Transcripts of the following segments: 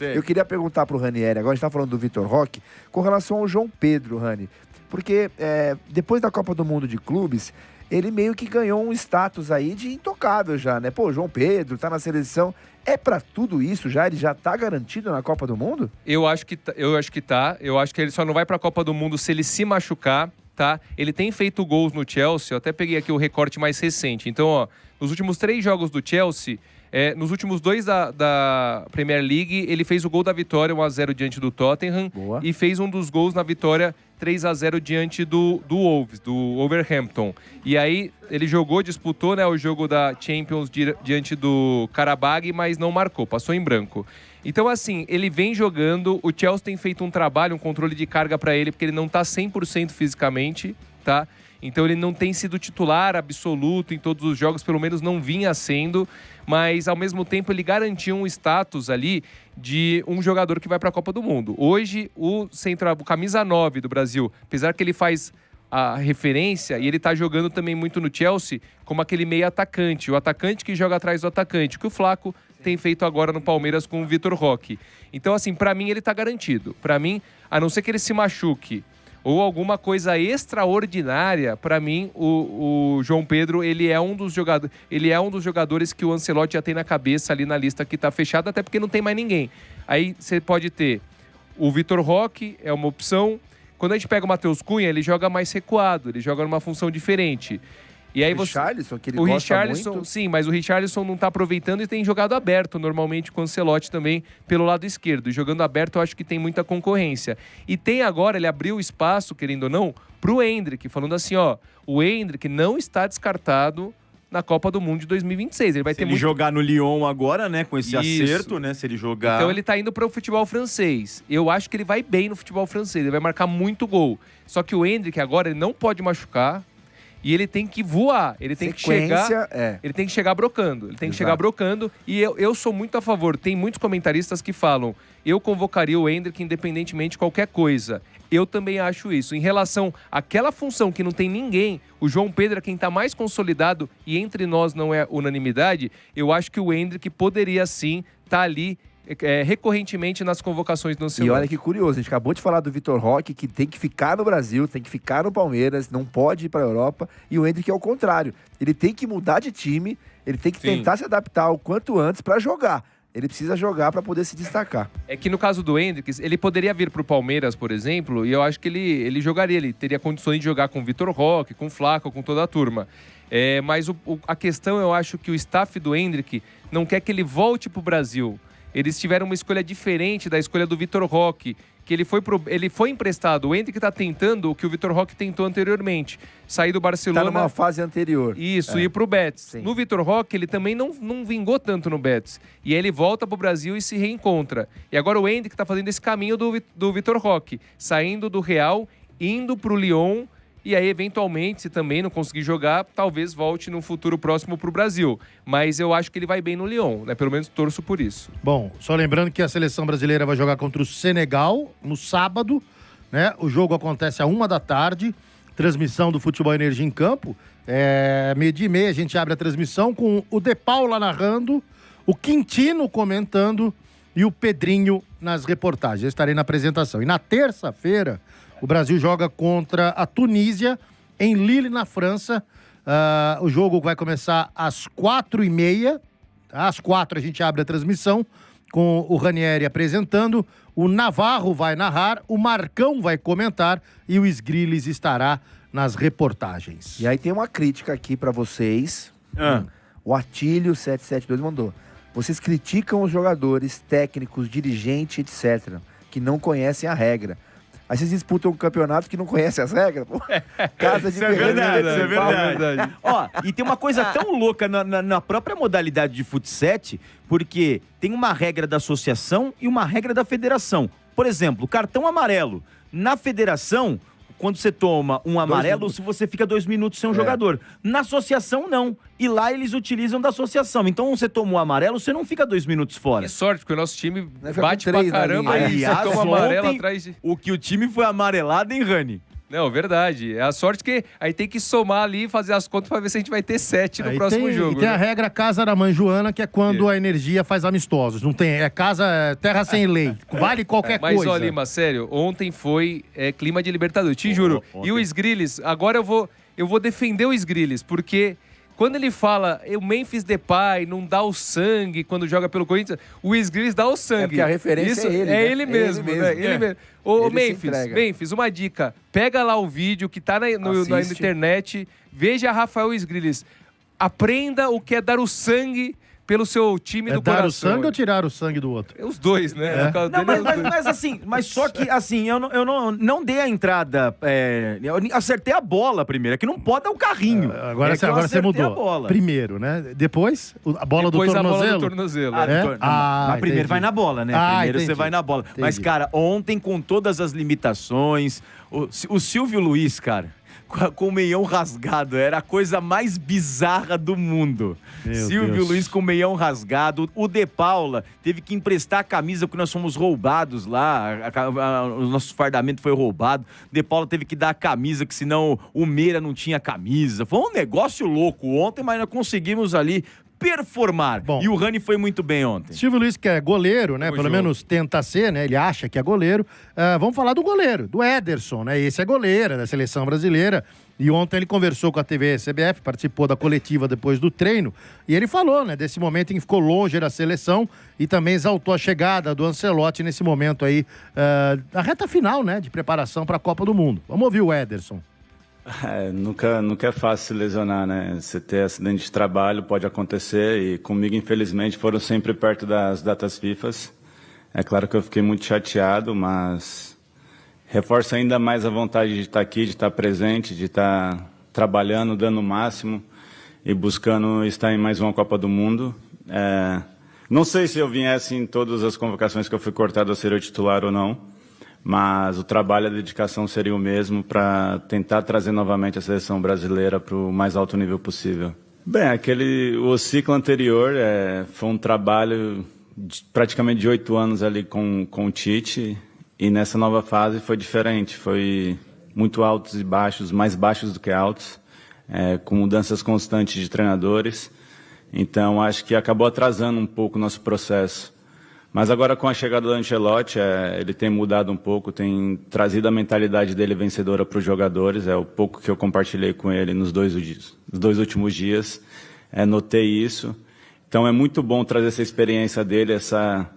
Eu queria perguntar pro Ranieri, agora a gente tá falando do Vitor Roque, com relação ao João Pedro, Rani. Porque depois da Copa do Mundo de Clubes, ele meio que ganhou um status aí de intocável já, né? Pô, João Pedro tá na seleção. É pra tudo isso já? Ele já tá garantido na Copa do Mundo? Eu acho que tá. Eu acho que ele só não vai pra Copa do Mundo se ele se machucar, tá? Ele tem feito gols no Chelsea. Eu até peguei aqui o recorte mais recente. Então, ó, nos últimos 3 jogos do Chelsea, nos últimos 2 da Premier League, ele fez o gol da vitória 1-0 diante do Tottenham. Boa. E fez um dos gols na vitória 3-0 diante do Wolves, do Wolverhampton. E aí ele disputou, né, o jogo da Champions diante do Karabag, mas não marcou, passou em branco. Então, assim, ele vem jogando, o Chelsea tem feito um trabalho, um controle de carga para ele, porque ele não tá 100% fisicamente, tá? Então ele não tem sido titular absoluto em todos os jogos, pelo menos não vinha sendo, mas ao mesmo tempo ele garantiu um status ali de um jogador que vai para a Copa do Mundo. Hoje, o camisa 9 do Brasil, apesar que ele faz a referência, e ele tá jogando também muito no Chelsea, como aquele meio atacante, o atacante que joga atrás do atacante, que o Flaco tem feito agora no Palmeiras com o Vitor Roque. Então, assim, para mim ele tá garantido. Para mim, a não ser que ele se machuque ou alguma coisa extraordinária, para mim, o João Pedro, ele é um dos jogadores que o Ancelotti já tem na cabeça ali na lista que tá fechada, até porque não tem mais ninguém. Aí você pode ter o Vitor Roque, é uma opção. Quando a gente pega o Matheus Cunha, ele joga mais recuado, ele joga numa função diferente. E aí o Richarlison, que ele gosta Richarlison, muito. sim, mas o Richarlison não tá aproveitando e tem jogado aberto, normalmente com o Ancelotti também, pelo lado esquerdo. E jogando aberto, eu acho que tem muita concorrência. E tem agora, ele abriu espaço, querendo ou não, pro Endrick, falando assim, ó, o Endrick não está descartado na Copa do Mundo de 2026. Ele vai ter jogar no Lyon agora, né, com esse acerto, né, se ele jogar... Então ele tá indo para o futebol francês. Eu acho que ele vai bem no futebol francês, ele vai marcar muito gol. Só que o Endrick agora, ele não pode machucar. E ele tem que voar, ele tem que chegar, ele tem que chegar brocando, e eu sou muito a favor, tem muitos comentaristas que falam, eu convocaria o Endrick independentemente de qualquer coisa. Eu também acho isso. Em relação àquela função que não tem ninguém, o João Pedro é quem está mais consolidado e entre nós não é unanimidade, eu acho que o Endrick poderia sim estar ali recorrentemente nas convocações do Ancelotti. E olha que curioso, a gente acabou de falar do Vitor Roque, que tem que ficar no Brasil, tem que ficar no Palmeiras, não pode ir para a Europa, e o Endrick é o contrário. Ele tem que mudar de time, ele tem que tentar se adaptar o quanto antes para jogar. Ele precisa jogar para poder se destacar. É que no caso do Endrick, ele poderia vir para o Palmeiras, por exemplo, e eu acho que ele jogaria, ele teria condições de jogar com o Vitor Roque, com o Flaco, com toda a turma. Mas a questão, eu acho que o staff do Endrick não quer que ele volte para o Brasil. Eles tiveram uma escolha diferente da escolha do Vitor Roque, que ele foi emprestado. O Endrick está tentando o que o Vitor Roque tentou anteriormente, sair do Barcelona. Está numa fase anterior. Isso, ir para o Betis. Sim. No Vitor Roque, ele também não vingou tanto no Betis. E aí ele volta para o Brasil e se reencontra. E agora o Endrick está fazendo esse caminho do Vitor Roque, saindo do Real, indo para o Lyon. E aí, eventualmente, se também não conseguir jogar, talvez volte no futuro próximo para o Brasil. Mas eu acho que ele vai bem no Lyon, né? Pelo menos torço por isso. Bom, só lembrando que a seleção brasileira vai jogar contra o Senegal no sábado, né? O jogo acontece às 13h, transmissão do Futebol Energia em Campo. 12h30 a gente abre a transmissão com o De Paula narrando, o Quintino comentando e o Pedrinho nas reportagens. Eu estarei na apresentação. E na terça-feira, o Brasil joga contra a Tunísia, em Lille, na França. O jogo vai começar às 4h30. Às 4h a gente abre a transmissão, com o Ranieri apresentando. O Navarro vai narrar, o Marcão vai comentar e o Sgrilles estará nas reportagens. E aí tem uma crítica aqui pra vocês. O Atílio 772 mandou. Vocês criticam os jogadores, técnicos, dirigentes, etc., que não conhecem a regra. Aí vocês disputam um campeonato que não conhece as regras, pô. Casa de isso é verdade, isso é verdade. Ó, e tem uma coisa tão louca na própria modalidade de futsal, porque tem uma regra da associação e uma regra da federação. Por exemplo, cartão amarelo. Na federação, quando você toma um amarelo, se você fica 2 minutos sem um jogador. Na associação, não. E lá eles utilizam da associação. Então, você toma um amarelo, você não fica 2 minutos fora. Que sorte, porque o nosso time Fica bate com pra 3 na caramba linha. e você Aliás, toma amarelo ontem, atrás de... o que o time foi amarelado, hein, Rani? Não, verdade. É a sorte que aí tem que somar ali e fazer as contas pra ver se a gente vai ter 7 no próximo jogo. E tem a regra Casa da Mãe Joana, que é quando a Energia faz amistosos. Não tem, terra sem lei. Vale qualquer coisa. Mas, ó, Lima, sério, ontem foi clima de Libertadores, te juro. E o Sgrillis, agora eu vou defender o Sgrillis, porque quando ele fala o Memphis Depay não dá o sangue quando joga pelo Corinthians, o Sgrillis dá o sangue. Porque a referência é ele, né? Ele mesmo, né? Ele mesmo. Ô, Ele Memphis, uma dica. Pega lá o vídeo que tá na internet, veja Rafael Sgrillis. Aprenda o que é dar o sangue pelo seu time do coração. Dar o sangue ou tirar o sangue do outro? Os dois, né? Mas só que, assim, eu não dei a entrada. Eu acertei a bola primeiro, é que não pode dar o carrinho. Agora você mudou. Primeiro, né? Depois, a bola do tornozelo. A bola do tornozelo. Mas primeiro vai na bola, né? Primeiro entendi. você vai na bola. Entendi. Mas, cara, ontem, com todas as limitações, o Silvio Luiz, cara, com o meião rasgado, era a coisa mais bizarra do mundo. Silvio Luiz com o meião rasgado. O De Paula teve que emprestar a camisa porque nós fomos roubados lá. O nosso fardamento foi roubado. De Paula teve que dar a camisa, que senão o Meira não tinha camisa. Foi um negócio louco ontem, mas nós conseguimos ali performar. Bom, e o Rani foi muito bem ontem. Silvio Luiz, que é goleiro, né? Pelo menos tenta ser, né? Ele acha que é goleiro. Vamos falar do goleiro, do Ederson, né? Esse é goleiro da seleção brasileira. E ontem ele conversou com a TV CBF, participou da coletiva depois do treino. E ele falou, né? Desse momento em que ficou longe da seleção e também exaltou a chegada do Ancelotti nesse momento aí, na reta final, né? De preparação para a Copa do Mundo. Vamos ouvir o Ederson. Nunca é fácil se lesionar, né? Você ter acidente de trabalho pode acontecer e comigo, infelizmente, foram sempre perto das datas FIFA. É claro que eu fiquei muito chateado, mas reforça ainda mais a vontade de estar aqui, de estar presente, de estar trabalhando, dando o máximo e buscando estar em mais uma Copa do Mundo. Não sei se eu viesse em todas as convocações que eu fui cortado a ser o titular ou não, mas o trabalho e a dedicação seria o mesmo para tentar trazer novamente a seleção brasileira para o mais alto nível possível. Bem, o ciclo anterior foi um trabalho praticamente de 8 anos ali com o Tite, e nessa nova fase foi diferente, foi muito altos e baixos, mais baixos do que altos, com mudanças constantes de treinadores, então acho que acabou atrasando um pouco o nosso processo. Mas agora com a chegada do Ancelotti, ele tem mudado um pouco, tem trazido a mentalidade dele vencedora para os jogadores, é o pouco que eu compartilhei com ele nos 2 últimos dias, notei isso. Então é muito bom trazer essa experiência dele, essa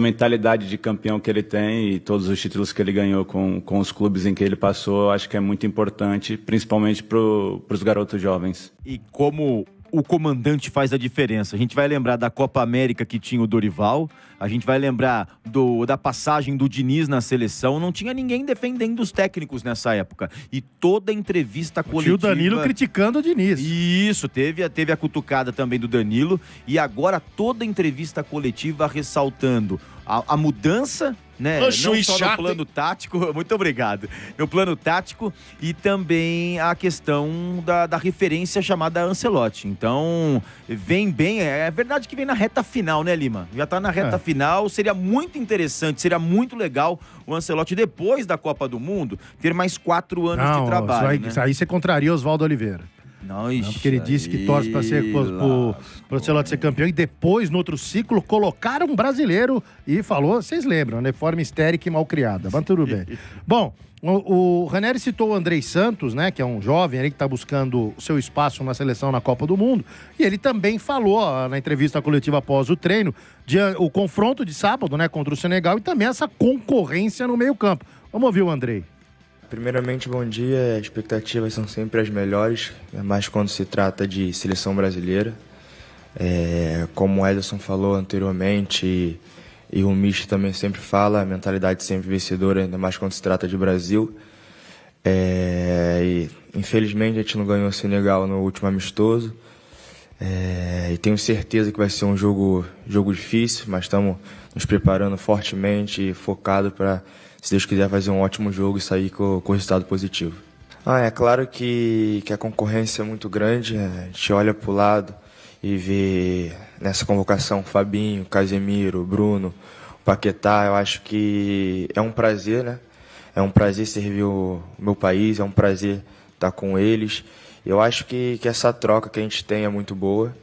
mentalidade de campeão que ele tem e todos os títulos que ele ganhou com os clubes em que ele passou, eu acho que é muito importante, principalmente para os garotos jovens. E como o comandante faz a diferença. A gente vai lembrar da Copa América que tinha o Dorival, a gente vai lembrar da passagem do Diniz na seleção, não tinha ninguém defendendo os técnicos nessa época. E toda entrevista coletiva... O Danilo criticando o Diniz. Isso, teve a cutucada também do Danilo, e agora toda entrevista coletiva ressaltando a mudança, né? Não só no plano tático, muito obrigado, no plano tático, e também a questão da referência chamada Ancelotti. Então, vem bem, é verdade que vem na reta final, né, Lima? Já tá na reta final, seria muito interessante, seria muito legal o Ancelotti, depois da Copa do Mundo, ter mais 4 anos de trabalho, né? Aí você contraria Oswaldo Oliveira. Não, porque ele disse que torce para ser pro Ancelotti ser campeão, e depois, no outro ciclo, colocaram um brasileiro e falou, vocês lembram, né? Forma histérica e mal criada, mas tudo bem. Bom, o Ranieri citou o Andrei Santos, né? Que é um jovem ali que está buscando o seu espaço na seleção na Copa do Mundo, e ele também falou na entrevista coletiva após o treino, o confronto de sábado, né? Contra o Senegal, e também essa concorrência no meio campo. Vamos ouvir o Andrei. Primeiramente, bom dia. As expectativas são sempre as melhores, mas quando se trata de seleção brasileira. Como o Ederson falou anteriormente, e o Mich também sempre fala, a mentalidade sempre vencedora, ainda mais quando se trata de Brasil. E, infelizmente, a gente não ganhou o Senegal no último amistoso. E tenho certeza que vai ser um jogo difícil, mas estamos nos preparando fortemente e focado para, se Deus quiser, fazer um ótimo jogo e sair com resultado positivo. É claro que a concorrência é muito grande, a gente olha para o lado e vê nessa convocação Fabinho, Casemiro, Bruno, Paquetá. Eu acho que é um prazer, né? é um prazer servir o meu país, é um prazer estar com eles. Eu acho que essa troca que a gente tem é muito boa.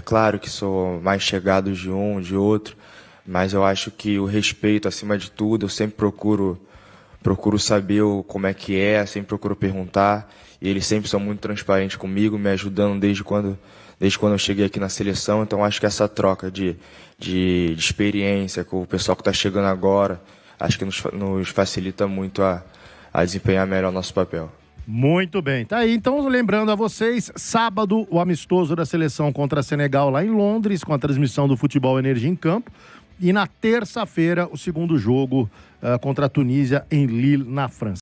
Claro que sou mais chegado de um, de outro, mas eu acho que o respeito acima de tudo, eu sempre procuro saber como é que é, sempre procuro perguntar, e eles sempre são muito transparentes comigo, me ajudando desde quando eu cheguei aqui na seleção. Então acho que essa troca de experiência com o pessoal que está chegando agora, acho que nos facilita muito a desempenhar melhor o nosso papel. Muito bem, tá aí. Então, lembrando a vocês, sábado, o amistoso da seleção contra a Senegal lá em Londres, com a transmissão do Futebol Energia em Campo. E na terça-feira, o segundo jogo contra a Tunísia em Lille, na França.